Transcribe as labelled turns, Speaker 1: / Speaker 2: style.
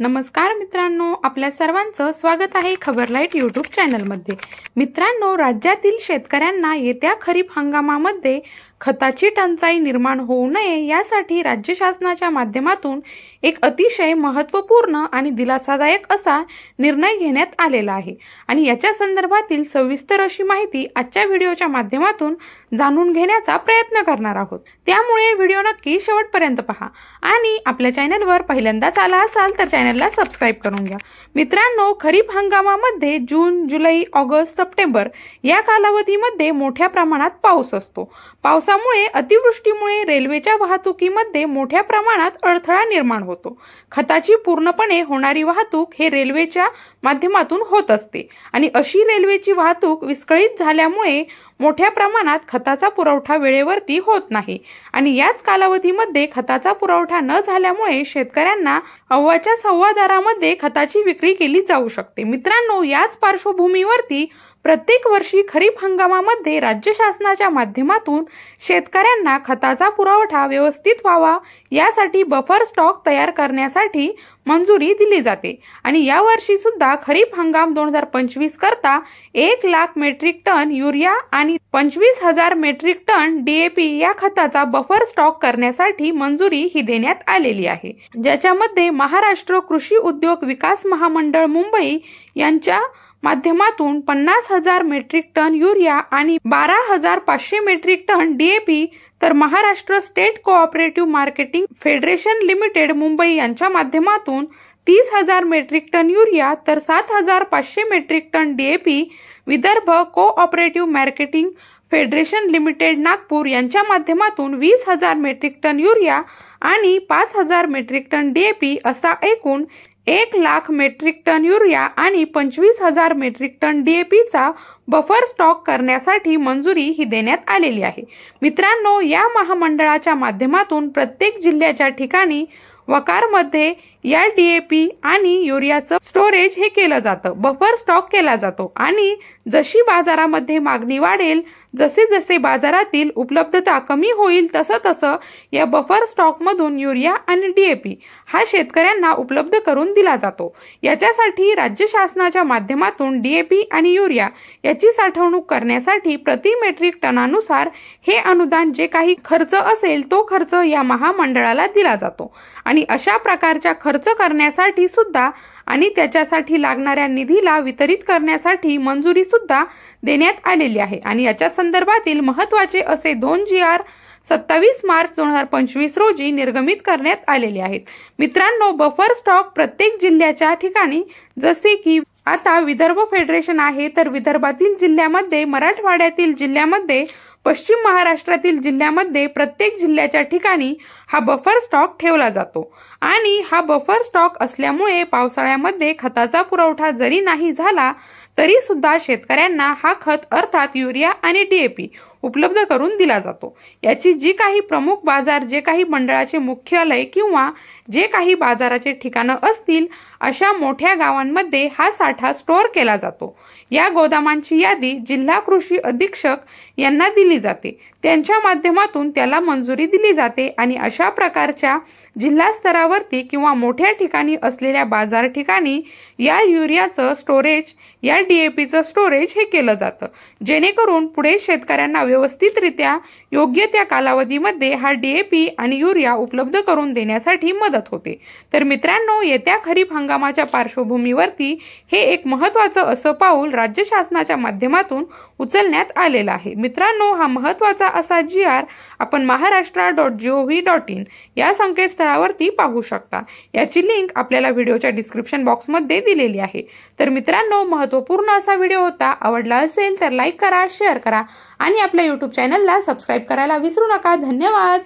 Speaker 1: नमस्कार मित्रांनो, आपल्या सर्वांचं स्वागत आहे खबरलाईट यूट्यूब चॅनलमध्ये। मित्रांनो, राज्यातील शेतकऱ्यांना येत्या खरीप हंगामामध्ये खताची टंचाई निर्माण होऊ नये यासाठी राज्य शासनाच्या माध्यमातून एक अतिशय महत्त्वपूर्ण आणि दिलासादायक असा निर्णय घेण्यात आलेला आहे आणि याच्या संदर्भातील सविस्तर अशी माहिती आजच्या व्हिडिओच्या माध्यमातून जाणून घेण्याचा प्रयत्न करणार आहोत। त्यामुळे व्हिडिओ नक्की शेवटपर्यंत पहा आणि आपल्या चॅनलवर पहिल्यांदाच आला असाल तर चॅनलला सबस्क्राइब करून घ्या। मित्रांनो, खरीप हंगामामध्ये जून, जुलै, ऑगस्ट, सप्टेंबर या कालावधीमध्ये मोठ्या प्रमाणात पाऊस असतो। पावसामुळे अतिवृष्टीमुळे रेल्वेच्या वाहतुकीमध्ये मोठ्या प्रमाणात अडथळा निर्माण होतो। खताची पूर्णपणे होणारी वाहतूक हे रेल्वेच्या माध्यमातून होत असते आणि अशी रेल्वेची वाहतूक विस्कळीत झाल्यामुळे मोठ्या प्रमाणात खताचा पुरवठा वेळेवरती होत नाही आणि याच कालावधीमध्ये खताचा पुरवठा न झाल्यामुळे शेतकऱ्यांना अव्वाच्या सव्वा दरामध्ये खताची विक्री केली जाऊ शकते। मित्रांनो, याच पार्श्वभूमीवरती प्रत्येक वर्षी खरीप हंगामामध्ये राज्य शासनाच्या माध्यमातून शेतकऱ्यांना खताचा पुरवठा व्यवस्थित व्हावा यासाठी बफर स्टॉक तयार करण्यासाठी मंजुरी दिली जाते आणि या वर्षी सुद्धा खरीप हंगाम 2025 करता 1 लाख मेट्रिक टन युरिया आणि 25,000 मेट्रिक टन DAP या खताचा बफर स्टॉक करण्यासाठी मंजुरी ही देण्यात आलेली आहे, ज्याच्यामध्ये महाराष्ट्र कृषी उद्योग विकास महामंडळ मुंबई यांच्या माध्यमातून 50,000 मेट्रिक टन युरिया आणि 12,500 मेट्रिक टन DAP तर Maharashtra state cooperative marketing federation limited Mumbai यांच्या माध्यमातून 30,000 मेट्रिक टन युरिया तर 7,500 metric ton DAP Vidarbha cooperative marketing federation limited Nagpur यांच्या माध्यमातून 20,000 मेट्रिक टन युरिया आणि 5,000 मेट्रिक टन DAP असा एकूण 1 लाख मेट्रिक टन युरिया आणि 25,000 मेट्रिक टन DAP चा बफर स्टॉक करण्यासाठी मंजुरी ही देण्यात आलेली आहे। मित्रांनो, या महामंडळाच्या माध्यमातून प्रत्येक जिल्ह्याच्या ठिकाणी वकारमध्ये या DAP आणि युरियाचं स्टोरेज हे केलं जातं, बफर स्टॉक केला जातो आणि जशी बाजारामध्ये मागणी वाढेल, जसे जसे बाजारातील उपलब्धता कमी होईल तसं तसं या बफर स्टॉक मधून युरिया आणि DAP हा शेतकऱ्यांना उपलब्ध करून दिला जातो। याच्यासाठी राज्य शासनाच्या माध्यमातून DAP आणि युरिया याची साठवणूक करण्यासाठी प्रति मेट्रिक टनानुसार हे अनुदान जे काही खर्च असेल तो खर्च या महामंडळाला दिला जातो आणि अशा प्रकारच्या खर्च करण्यासाठी सुद्धा आणि त्याच्यासाठी लागणाऱ्या निधीला वितरित करण्यासाठी मंजुरी सुद्धा देण्यात आलेली आहे आणि याच्या संदर्भातील महत्त्वाचे असे 2 GR 27 मार्च 2025 रोजी निर्गमित करण्यात आलेले आहेत। मित्रांनो, बफर स्टॉक प्रत्येक जिल्ह्याच्या ठिकाणी जसे की आता विदर्भ फेडरेशन आहे तर विदर्भातील जिल्ह्यामध्ये, मराठवाड्यातील जिल्ह्यामध्ये, पश्चिम महाराष्ट्रातील जिल्ह्यामध्ये प्रत्येक जिल्ह्याच्या ठिकाणी हा बफर स्टॉक ठेवला जातो आणि हा बफर स्टॉक असल्यामुळे पावसाळ्यामध्ये खताचा पुरवठा जरी नाही झाला तरी सुद्धा शेतकऱ्यांना हा खत अर्थात युरिया आणि DAP उपलब्ध करून दिला जातो। याची जी काही प्रमुख बाजार, जे काही मंडळाचे मुख्यालय किंवा जे काही बाजाराचे ठिकाणं असतील अशा मोठ्या गावांमध्ये हा साठा स्टोअर केला जातो। या गोदामांची यादी जिल्हा कृषी अधीक्षक यांना दिली जाते, त्यांच्या माध्यमातून त्याला मंजुरी दिली जाते आणि अशा प्रकारच्या जिल्हा स्तरावरती किंवा मोठ्या ठिकाणी असलेल्या बाजार ठिकाणी या युरियाचं स्टोरेज, या DAPचं स्टोरेज हे केलं जातं, जेणेकरून पुढे शेतकऱ्यांना व्यवस्थितरित्या योग्य त्या कालावधीमध्ये हा DAP आणि युरिया उपलब्ध करून देण्यासाठी मदत होते। तर मित्रांनो, येत्या खरीप हंगामाच्या पार्श्वभूमीवरती हे एक महत्त्वाचं असं पाऊल राज्य शासनाच्या माध्यमातून उचलण्यात आलेलं आहे। मित्रांनो, हा महत्त्वाचा असा GR आपण महाराष्ट्र.gov.in या संकेतस्थळावरती पाहू शकता। याची लिंक आपल्याला व्हिडिओच्या डिस्क्रिप्शन बॉक्समध्ये दिलेली आहे। तर मित्रांनो, महत्त्वपूर्ण असा व्हिडिओ होता। आवडला असेल तर लाईक करा, शेअर करा आणि आपल्या YouTube चॅनलला सबस्क्राइब करायला विसरू नका। धन्यवाद।